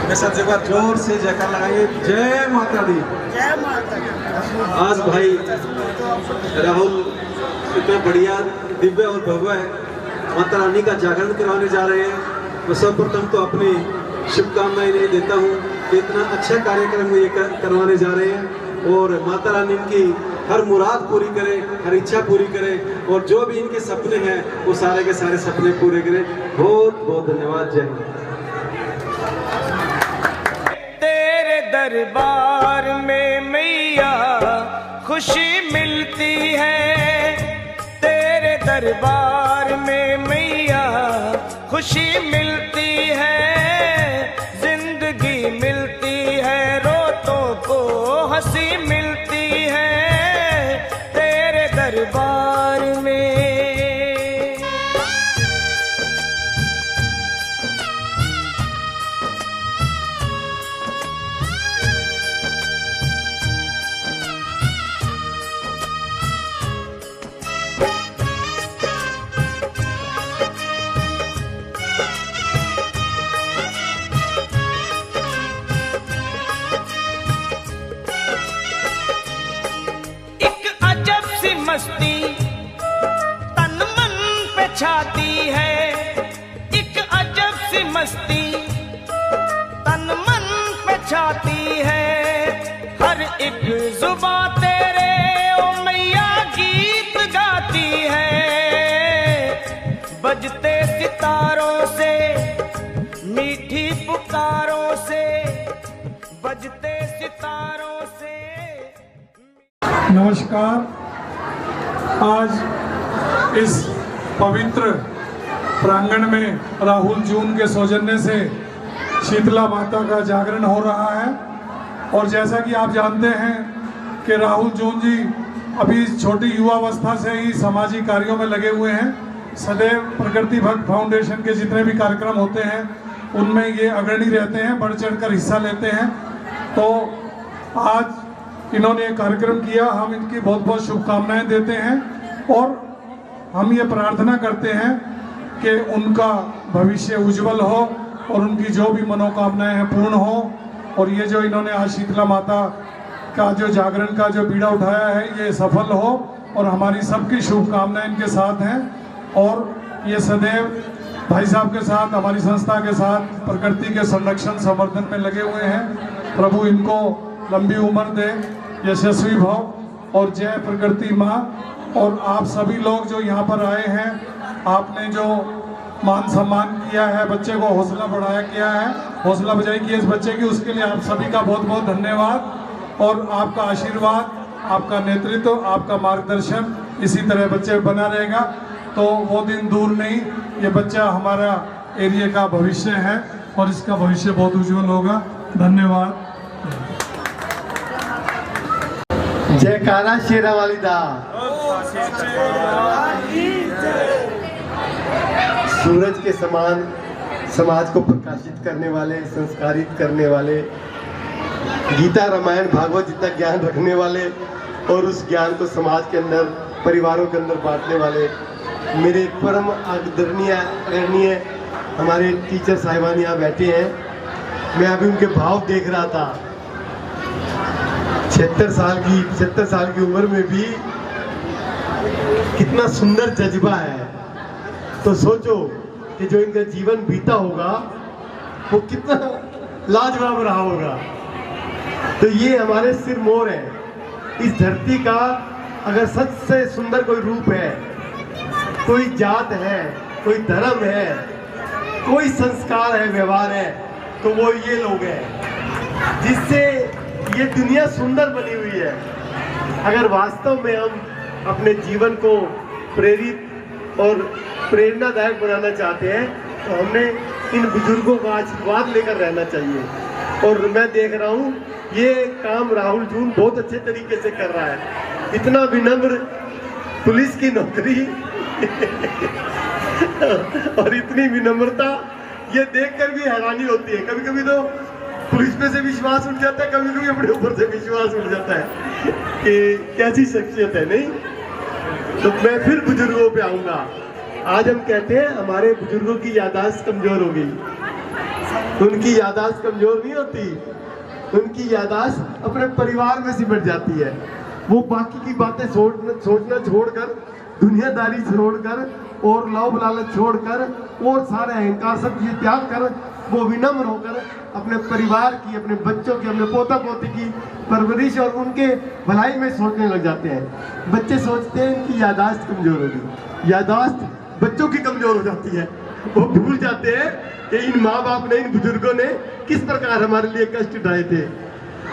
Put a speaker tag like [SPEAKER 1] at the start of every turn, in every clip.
[SPEAKER 1] मेरे साथ एक बार जोर से जयकार लगाइए, जय माता दी।
[SPEAKER 2] जय माता दी।
[SPEAKER 1] आज भाई राहुल इतना बढ़िया दिव्य और भव्य माता रानी का जागरण करवाने जा रहे हैं। मैं सर्वप्रथम तो अपनी शुभकामनाएं इन्हें देता हूँ कि इतना अच्छा कार्यक्रम ये करवाने जा रहे हैं और माता रानी इनकी हर मुराद पूरी करे, हर इच्छा पूरी करे और जो भी इनके सपने हैं वो सारे के सारे सपने पूरे करे। बहुत बहुत धन्यवाद। जय हिंद।
[SPEAKER 3] तेरे दरबार में मैया खुशी मिलती है, तेरे दरबार में मैया खुशी मिलती है, जिंदगी मिलती है, रोतों को हंसी मिलती है तेरे दरबार में। मस्ती तन मन पे छाती है, एक अजब सी मस्ती तन मन पे छाती है, हर एक जुबां तेरे ओ मैया गीत गाती है, बजते सितारों से मीठी पुकारों से, बजते सितारों से।
[SPEAKER 4] नमस्कार। आज इस पवित्र प्रांगण में राहुल जून के सौजन्य से शीतला माता का जागरण हो रहा है और जैसा कि आप जानते हैं कि राहुल जून जी अभी छोटी युवावस्था से ही सामाजिक कार्यों में लगे हुए हैं। सदैव प्रकृति भक्त फाउंडेशन के जितने भी कार्यक्रम होते हैं उनमें ये अग्रणी रहते हैं, बढ़ चढ़कर हिस्सा लेते हैं। तो आज इन्होंने कार्यक्रम किया, हम इनकी बहुत बहुत शुभकामनाएं देते हैं और हम ये प्रार्थना करते हैं कि उनका भविष्य उज्जवल हो और उनकी जो भी मनोकामनाएं हैं पूर्ण हो। और ये जो इन्होंने आज शीतला माता का जो जागरण का जो बीड़ा उठाया है ये सफल हो और हमारी सबकी शुभकामनाएं इनके साथ हैं और ये सदैव भाई साहब के साथ, हमारी संस्था के साथ प्रकृति के संरक्षण संवर्धन में लगे हुए हैं। प्रभु इनको लंबी उम्र दे, यशस्वी भव और जय प्रकृति माँ। और आप सभी लोग जो यहाँ पर आए हैं, आपने जो मान सम्मान किया है, बच्चे को हौसला बढ़ाया किया है, हौसला बजाई की है इस बच्चे की, उसके लिए आप सभी का बहुत बहुत धन्यवाद और आपका आशीर्वाद, आपका नेतृत्व, आपका मार्गदर्शन इसी तरह बच्चे बना रहेगा तो वो दिन दूर नहीं। ये बच्चा हमारा एरिया का भविष्य है और इसका भविष्य बहुत उज्जवल होगा। धन्यवाद।
[SPEAKER 5] जयकारा शेरा वाली दा। सूरज के समान समाज को प्रकाशित करने वाले, संस्कारित करने वाले, गीता रामायण भागवत जितना ज्ञान रखने वाले और उस ज्ञान को समाज के अंदर, परिवारों के अंदर बांटने वाले मेरे परम आदरणीय हमारे टीचर साहिबान यहाँ बैठे हैं। मैं अभी उनके भाव देख रहा था। 76 साल की उम्र में भी कितना सुंदर जज्बा है। तो सोचो कि जो इनका जीवन बीता होगा वो कितना लाजवाब रहा होगा। तो ये हमारे सिर मोर है। इस धरती का अगर सच से सुंदर कोई रूप है, कोई जात है, कोई धर्म है, कोई संस्कार है, व्यवहार है, तो वो ये लोग हैं जिससे ये दुनिया सुंदर बनी हुई है। अगर वास्तव में हम अपने जीवन को प्रेरित और प्रेरणादायक बनाना चाहते हैं तो हमें इन बुजुर्गों का आशीर्वाद लेकर रहना चाहिए। और मैं देख रहा हूँ ये काम राहुल जून बहुत अच्छे तरीके से कर रहा है। इतना विनम्र, पुलिस की नौकरी और इतनी विनम्रता, ये देखकर भी हैरानी होती है। कभी कभी तो पुलिस पे से विश्वास उठ जाता है, कभी कभी अपने ऊपर से विश्वास उठ जाता है कि कैसी शख्सियत है। नहीं तो मैं फिर बुजुर्गों पे आऊंगा। आज हम कहते हैं हमारे बुजुर्गों की याददाश्त कमजोर हो गई। उनकी याददाश्त कमजोर नहीं होती, उनकी याददाश्त अपने परिवार में सिमट जाती है। वो बाकी की बातें सोचना छोड़कर, दुनियादारी छोड़कर और लाभ लालच छोड़कर और सारे अहंकार सब चीजें त्याग कर वो विनम्र होकर अपने परिवार की, अपने बच्चों की, अपने पोता पोती की परवरिश और उनके भलाई में सोचने लग जाते हैं। बच्चे सोचते हैं इनकी याददाश्त कमजोर होगी, याददाश्त बच्चों की कमजोर हो जाती है। वो भूल जाते हैं कि इन माँ बाप ने, इन बुजुर्गों ने किस प्रकार हमारे लिए कष्ट उठाए थे।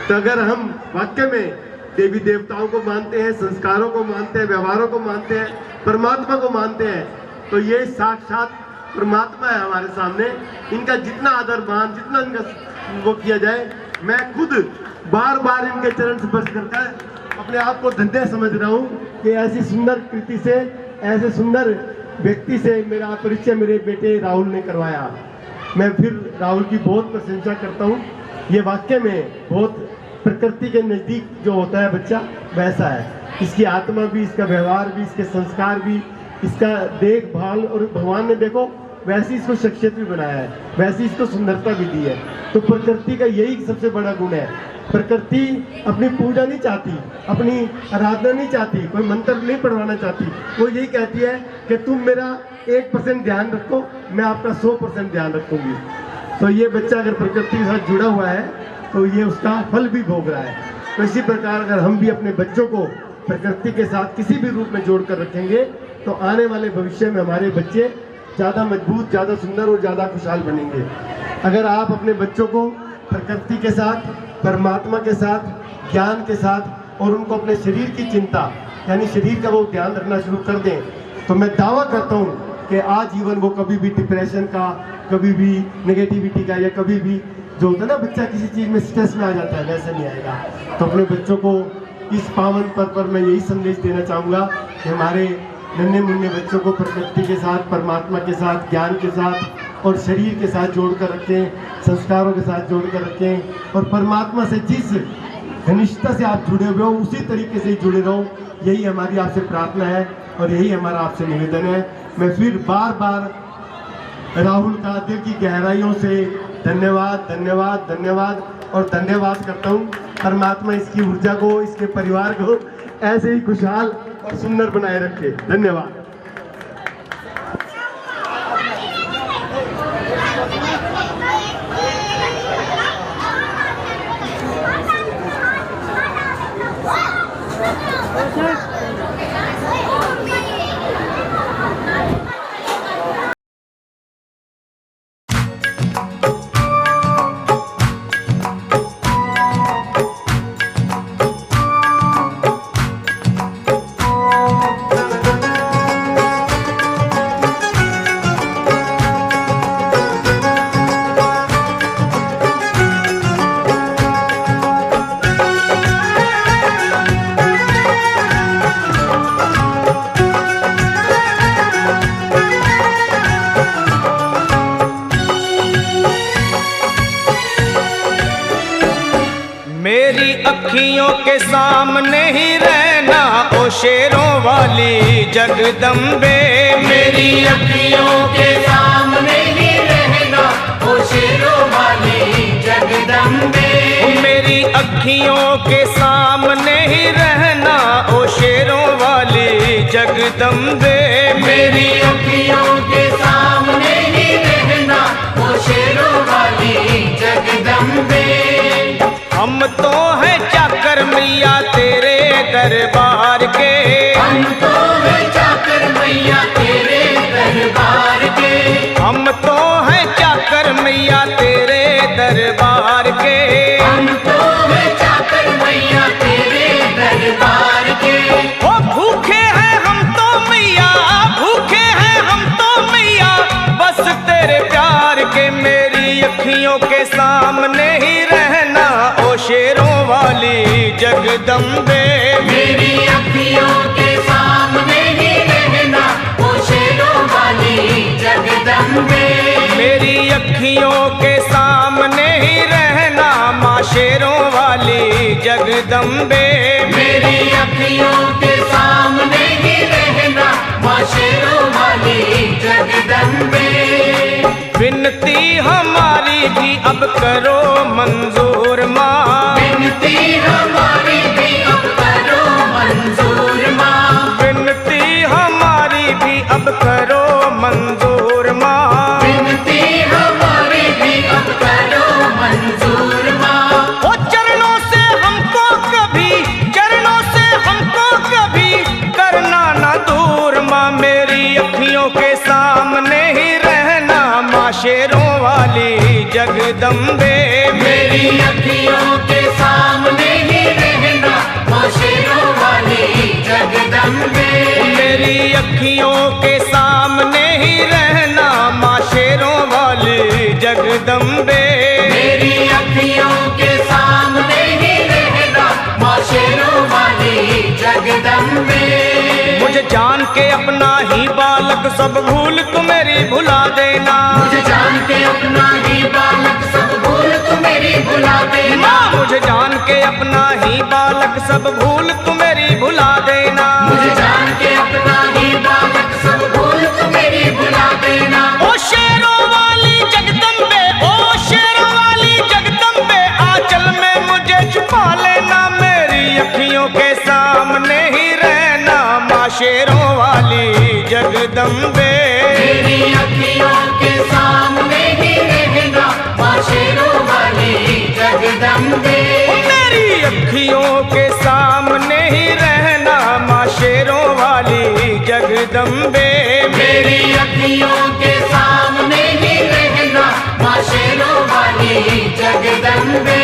[SPEAKER 5] तो अगर हम वाकई में देवी देवताओं को मानते हैं, संस्कारों को मानते हैं, व्यवहारों को मानते हैं, परमात्मा को मानते हैं, तो ये साक्षात परमात्मा है हमारे सामने। इनका जितना आदर मान, जितना इनका वो किया जाए, मैं खुद बार बार इनके चरण स्पर्श करकर अपने आप को धन्य समझ रहा हूँ कि ऐसी सुंदर कृति से, ऐसे सुंदर व्यक्ति से मेरा परिचय मेरे बेटे राहुल ने करवाया। मैं फिर राहुल की बहुत प्रशंसा करता हूँ। ये वाकई में बहुत प्रकृति के नज़दीक जो होता है बच्चा, वैसा है। इसकी आत्मा भी, इसका व्यवहार भी, इसके संस्कार भी, इसका देखभाल, और भगवान ने देखो वैसी इसको शख्सियत भी बनाया है, वैसी इसको सुंदरता भी दी है। तो प्रकृति का यही सबसे बड़ा गुण है। प्रकृति अपनी पूजा नहीं चाहती, अपनी आराधना नहीं चाहती, कोई मंत्र नहीं पढ़वाना चाहती। वो यही कहती है कि तुम मेरा 1% ध्यान रखो, मैं आपका 100% ध्यान रखूंगी। तो ये बच्चा अगर प्रकृति के साथ जुड़ा हुआ है तो ये उसका फल भी भोग रहा है। तो इसी प्रकार अगर हम भी अपने बच्चों को प्रकृति के साथ किसी भी रूप में जोड़ कर रखेंगे तो आने वाले भविष्य में हमारे बच्चे ज़्यादा मजबूत, ज़्यादा सुंदर और ज़्यादा खुशहाल बनेंगे। अगर आप अपने बच्चों को प्रकृति के साथ, परमात्मा के साथ, ज्ञान के साथ और उनको अपने शरीर की चिंता यानी शरीर का वो ध्यान रखना शुरू कर दें तो मैं दावा करता हूँ कि आजीवन वो कभी भी डिप्रेशन का, कभी भी नेगेटिविटी का, या कभी भी जो होता है ना बच्चा किसी चीज़ में स्ट्रेस में आ जाता है, वैसे नहीं आएगा। तो अपने बच्चों को इस पावन पद पर मैं यही संदेश देना चाहूँगा कि हमारे नन्हे मुन्ने बच्चों को प्रकृति के साथ, परमात्मा के साथ, ज्ञान के साथ और शरीर के साथ जोड़ कर रखें, संस्कारों के साथ जोड़ कर रखें, और परमात्मा से जिस घनिष्ठता से आप जुड़े हुए हो उसी तरीके से ही जुड़े रहो। यही हमारी आपसे प्रार्थना है और यही हमारा आपसे निवेदन है। मैं फिर बार बार राहुल का दिल की गहराइयों से धन्यवाद, धन्यवाद, धन्यवाद और धन्यवाद करता हूँ। परमात्मा इसकी ऊर्जा को, इसके परिवार को ऐसे ही खुशहाल और सुंदर बनाए रखे। धन्यवाद।
[SPEAKER 3] अखियों के सामने ही रहना ओ शेरों वाली जगदम्बे,
[SPEAKER 6] मेरी अखियों के सामने ही रहना ओ शेरों वाली जगदम्बे,
[SPEAKER 3] मेरी अखियों के सामने ही रहना ओ शेरों वाली जगदम्बे,
[SPEAKER 6] मेरी अखियों के सामने ही रहना ओ शेरों वाली जगदम्बे।
[SPEAKER 3] हम तो हैं चाकर मैया तेरे दरबार के,
[SPEAKER 6] हम तो हैं चाकर मैया तेरे दरबार के,
[SPEAKER 3] हम तो हैं चाकर मैया तेरे दरबार के,
[SPEAKER 6] हम तो हैं चाकर मैया तेरे दरबार के।
[SPEAKER 3] ओ भूखे हैं हम तो मैया, भूखे हैं हम तो मैया बस तेरे प्यार के, मेरी अखियों के सामने ही रहना ओ शेरों वाली जगदम्बे,
[SPEAKER 6] मेरी अखियों के सामने ही रहना ओ शेरों वाली जगदम्बे,
[SPEAKER 3] मेरी अखियों के सामने ही रहना माँ शेरों वाली जगदम्बे,
[SPEAKER 6] मेरी अखियों के सामने ही रहना माँ शेरों वाली जगदम्बे।
[SPEAKER 3] बिन विनती हमारी भी अब करो मंजूर माँ,
[SPEAKER 6] विनती हमारी भी अब करो मंजूर माँ,
[SPEAKER 3] विनती हमारी भी अब करो मंजूर माँ,
[SPEAKER 6] विनती हमारी भी अब करो मंजूर माँ।
[SPEAKER 3] ओ चरणों से हमको कभी, चरणों से हमको कभी करना ना दूर माँ, मेरी अखियों के सामने ही रहना माँ शेरों वाली जगदम्बे,
[SPEAKER 6] मेरी अखियों के सामने ही रहना माँ शेरों वाली जगदम्बे,
[SPEAKER 3] मेरी अखियों के सामने ही रहना माँ शेरों वाली जगदम्बे,
[SPEAKER 6] मेरी अखियों के सामने ही रहना माँ शेरों वाली जगदम्बे।
[SPEAKER 3] मुझे जान के अपना ही बालक सब भूल तू मेरी भुला देना,
[SPEAKER 6] मुझे जान के अपना ही बालक सब भूल तू मेरी भुला देना,
[SPEAKER 3] माँ मुझे जान के अपना ही बालक सब भूल तू मेरी भुला देना,
[SPEAKER 6] मुझे जान के अपना ही बालक सब भूल तू मेरी भुला देना।
[SPEAKER 3] ओ शेरों वाली जगदम्बे, ओ शेरों वाली जगदम्बे, आंचल में मुझे छुपा लेना, मेरी अखियों के सामने ही रहना माँ शेरों वाली जगदम्बे,
[SPEAKER 6] मेरी अखियों के सामने ही रहना माँ शेरों वाली जगदम्बे,
[SPEAKER 3] मेरी अखियों के सामने ही रहना माँ शेरों वाली जगदम्बे,
[SPEAKER 6] मेरी अखियों के सामने ही रहना माँ शेरों वाली जगदम्बे।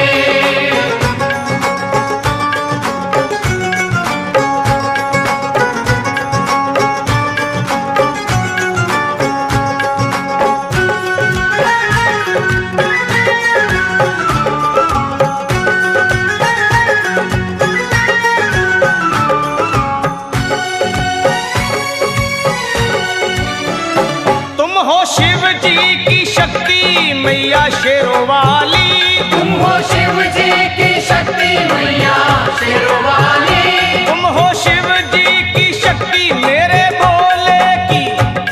[SPEAKER 3] तुम हो शिव जी की शक्ति मैया शेरों वाली,
[SPEAKER 6] तुम हो शिव जी की शक्ति मैया शेरों वाली,
[SPEAKER 3] तुम हो शिव जी की शक्ति मेरे भोले की,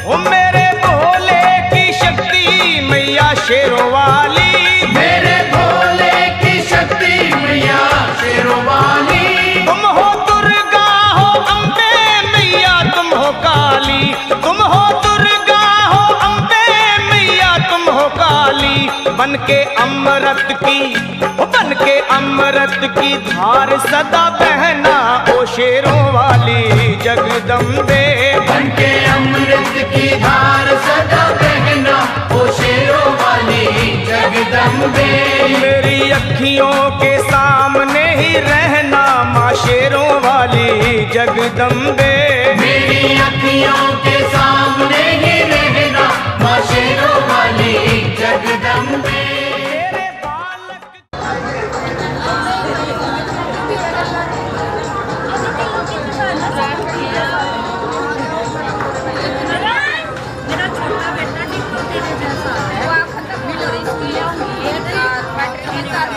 [SPEAKER 3] ओ मेरे भोले की शक्ति मैया शेरों वाली,
[SPEAKER 6] मेरे भोले की शक्ति मैया शेरों वाली,
[SPEAKER 3] तुम हो दुर्गा हो अम्बे मैया तुम हो काली, तुम हो दुर्गा हो अम्बे मैया तुम हो काली, बन के अमृत की, ओ बन के अमृत की धार सदा बहना ओ शेरों वाली जगदम्बे,
[SPEAKER 6] बन के अमृत की धार सदा बहना ओ शेरों वाली जगदम्बे,
[SPEAKER 3] मेरी अखियों के सामने ही रहना माँ शेरों वाली जगदम्बे,
[SPEAKER 6] मेरी अखियों के सामने ही रहना माँ शेरों वाली जगदम्बे।
[SPEAKER 3] मेरे बालक
[SPEAKER 7] मेरा छोटा बेटा टिकटॉक तेरे जैसा है, वो खत्म भी हो रही है, बैटरी के साथ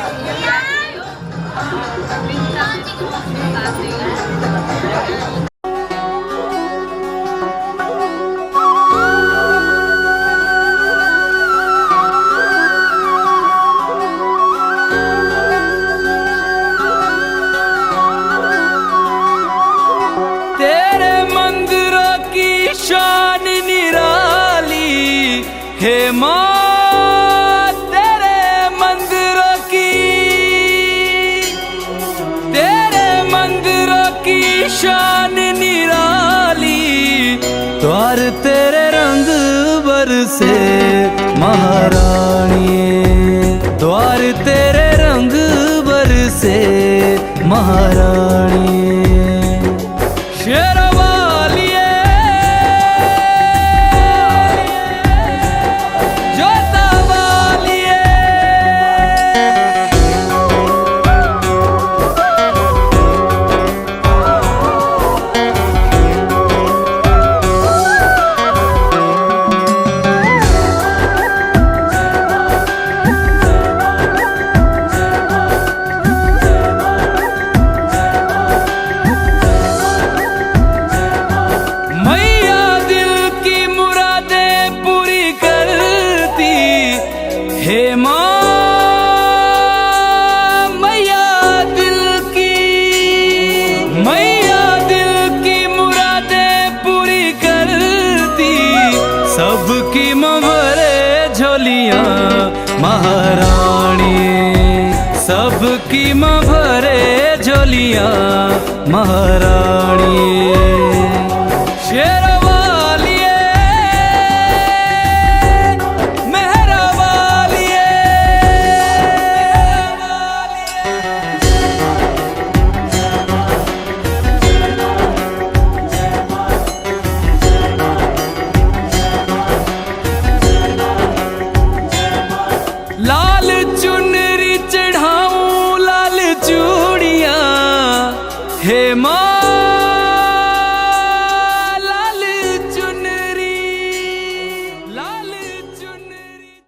[SPEAKER 8] तेरे मंदिरों की शान निराली है माँ, तेरे मंदिरों की, तेरे मंदिरों की शान निराली, द्वार तेरे रंग बरसे महारानी, द्वार तेरे रंग बरसे महारानी, शेरवालिए जोतावालिए, महारानी सबकी माँ भरे झोलियाँ महारानी शेरवालिए मेहरवालिए लाल चुन